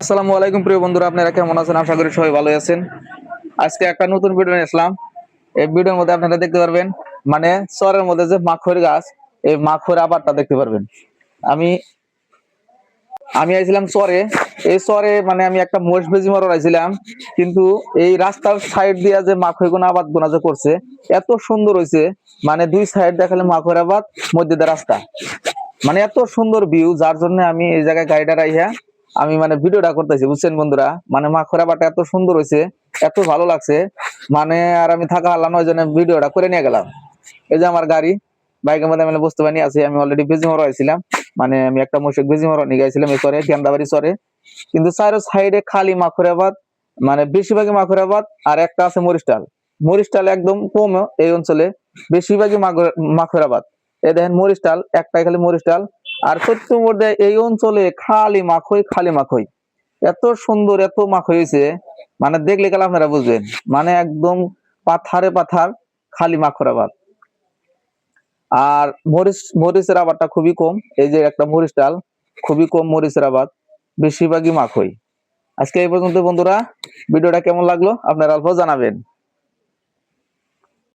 আসসালামু আলাইকুম প্রিয় বন্ধুরা, আপনারা কেমন আছেন? আশা করি সবাই ভালো আছেন। আজকে একটা নতুন ভিডিও নিয়ে আসলাম। এই ভিডিওর মধ্যে আপনারা দেখতে পারবেন মানে চরের মধ্যে যে মাখর গাছ, এই মাখর আবারটা দেখতে পারবেন। আমি আমি আইছিলাম চরে। এই চরে মানে আমি একটা মোষ বেজি মরণ আইছিলাম, কিন্তু এই রাস্তার সাইড দিয়া যে মাখর গুনা আবাদ গুনা যে করছে এত সুন্দর হয়েছে। মানে দুই সাইড দেখালে মাখর আবাদ, মধ্যে দিয়ে রাস্তা, মানে এত সুন্দর ভিউ, যার জন্য আমি এই জায়গায় গাড়িটা রাইয়া আমি মানে ভিডিওটা করতেছি, বুঝছেন বন্ধুরা। মানে মাখরা বাটা এত সুন্দর হয়েছে, এত ভালো লাগছে, মানে আর আমি থাকা হারলাম না, ওই জন্য ভিডিওটা করে নিয়ে গেলাম। এই যে আমার গাড়ি, বাইকের মধ্যে আমি বসতে পারি আছি। আমি অলরেডি বেজিমরা হয়েছিলাম, মানে আমি একটা মশক বেজিমরা নিয়ে গেছিলাম এই চরে, কেন্দাবাড়ি চরে। কিন্তু চারো সাইডে খালি মাখরাবাদ, মানে বেশিরভাগই মাখরাবাদ। আর একটা আছে মরিস্টাল। মরিস্টাল একদম কম এই অঞ্চলে, বেশিরভাগই মাখরাবাদ। এই দেখেন মরিস্টাল, একটাই খালি মরিস্টাল। আর সত্যির মধ্যে এই অঞ্চলে খালি মাখই, খালি মাখই, এত সুন্দর, এত মাখই হয়েছে, মানে দেখলে গেলে আপনারা বুঝবেন। মানে একদম পাথারে পাথার, খালি মাখরাবাদ। আর মরিচের আবাদটা খুবই কম। এই যে একটা মরিচ ডাল, খুবই কম মরিচের আবাদ, বেশিরভাগই মাখই। আজকে এই পর্যন্ত বন্ধুরা, ভিডিওটা কেমন লাগলো আপনারা অল্প জানাবেন।